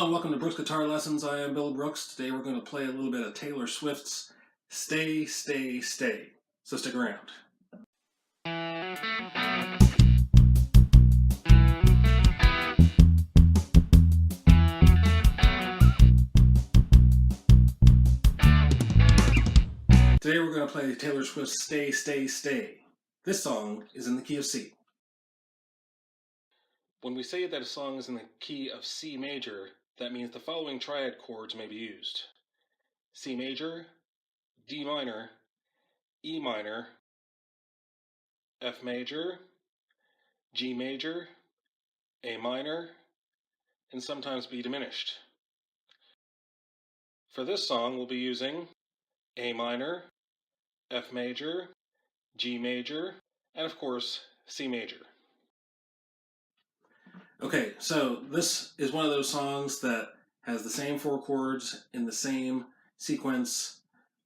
Hello and welcome to Brooks Guitar Lessons. I am Bill Brooks. Today we're going to play a little bit of Taylor Swift's Stay, Stay, Stay. So stick around. Today we're going to play Taylor Swift's Stay, Stay, Stay. This song is in the key of C. When we say that a song is in the key of C major, that means the following triad chords may be used: C major, D minor, E minor, F major, G major, A minor, and sometimes B diminished. For this song, we'll be using A minor, F major, G major, and of course, C major. Okay, so this is one of those songs that has the same four chords in the same sequence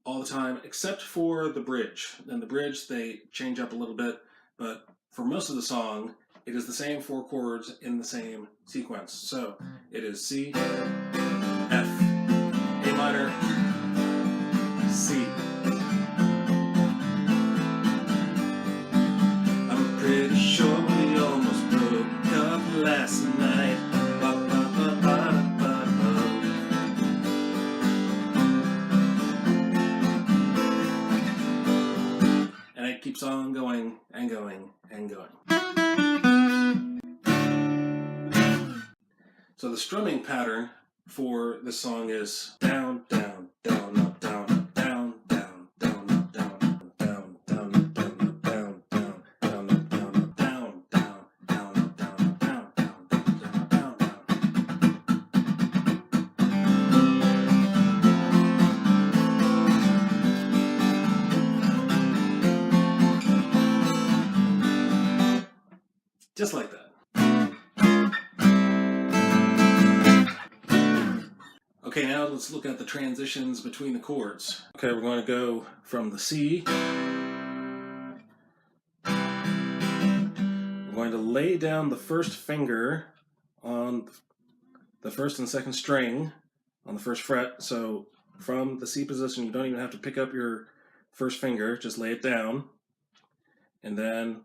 all the time, except for the bridge. And the bridge, they change up a little bit, but for most of the song, it is the same four chords in the same sequence. So it is C, F, A minor, C. I'm pretty sure we almost broke up last night. And it keeps on going and going and going. So the strumming pattern for this song is down, down, down, up, down, up, down, down, down, up, down, up, down, down, up, down, up, down, down, down, up, down, up, down, down, down, up, down, up, down, down, down, down, down. Just like that. Okay, now let's look at the transitions between the chords. Okay, we're going to go from the C. We're going to lay down the first finger on the first and second string on the first fret. So from the C position, you don't even have to pick up your first finger, just lay it down. And then,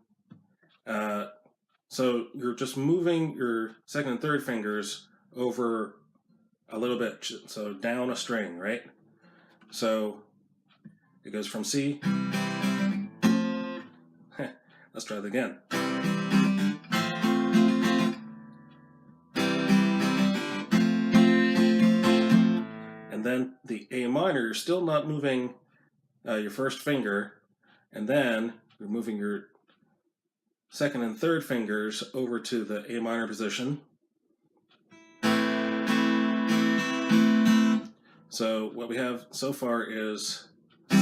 so you're just moving your second and third fingers over a little bit, so down a string, right? So it goes from C. Let's try that again. And then the A minor, you're still not moving your first finger, and then you're moving your second and third fingers over to the A minor position. So what we have so far is C.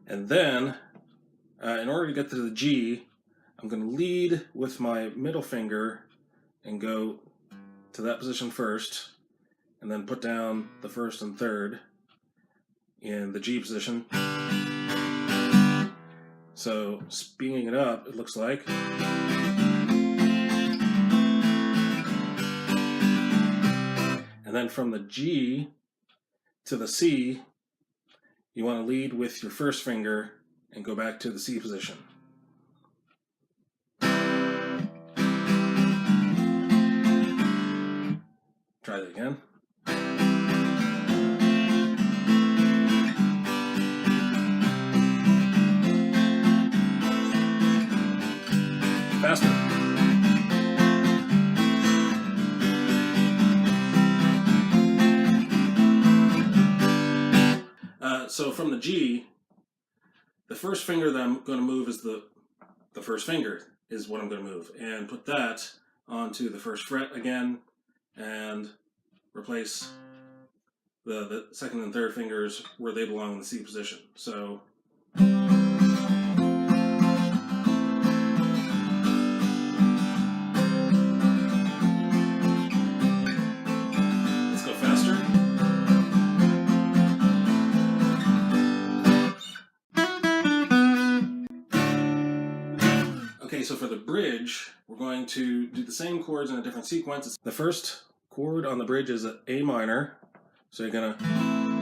And then, in order to get to the G, I'm going to lead with my middle finger and go to that position first, and then put down the first and third in the G position. So speeding it up, it looks like. And then from the G to the C, you want to lead with your first finger and go back to the C position. Try that again. Faster. So from the G, the first finger that I'm going to move is the first finger is what I'm going to move, and put that onto the first fret again, and replace the second and third fingers where they belong in the C position. So let's go faster. Okay, so for the bridge, we're going to do the same chords in a different sequence. The first chord on the bridge is an A minor, so you're going to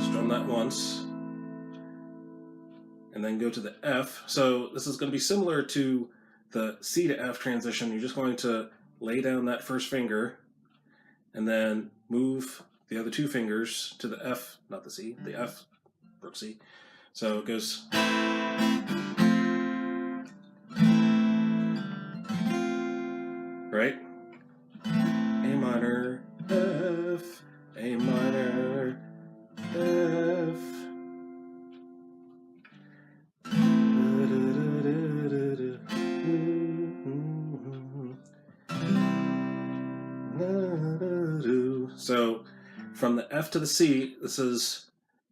strum that once, and then go to the F. So this is going to be similar to the C to F transition. You're just going to lay down that first finger, and then move the other two fingers to the F, not the C, the F, broke C. So it goes... right? A minor, F, A minor, F. So from the F to the C, this is,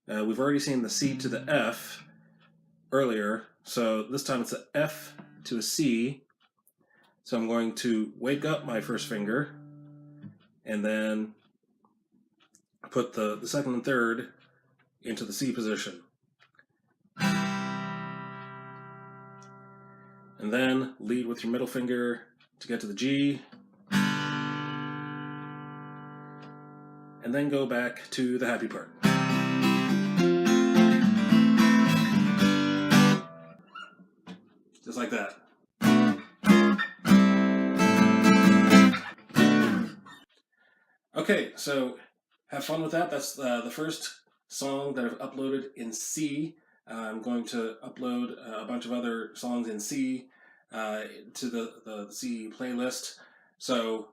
we've already seen the C to the F earlier, so this time it's an F to a C. So I'm going to wake up my first finger and then put the second and third into the C position. And then lead with your middle finger to get to the G. And then go back to the happy part. Just like that. Okay, so have fun with that. That's the first song that I've uploaded in C. I'm going to upload a bunch of other songs in C to the C playlist. So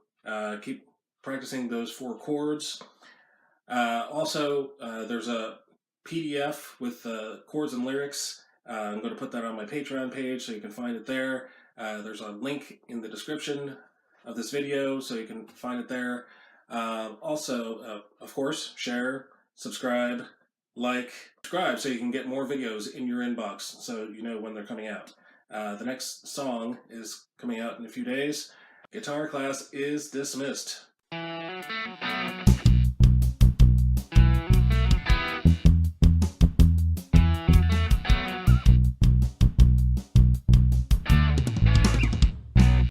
keep practicing those 4 chords. Also, there's a PDF with chords and lyrics. I'm going to put that on my Patreon page so you can find it there. There's a link in the description of this video so you can find it there. Also, of course, share, subscribe, subscribe so you can get more videos in your inbox so you know when they're coming out. The next song is coming out in a few days. Guitar class is dismissed.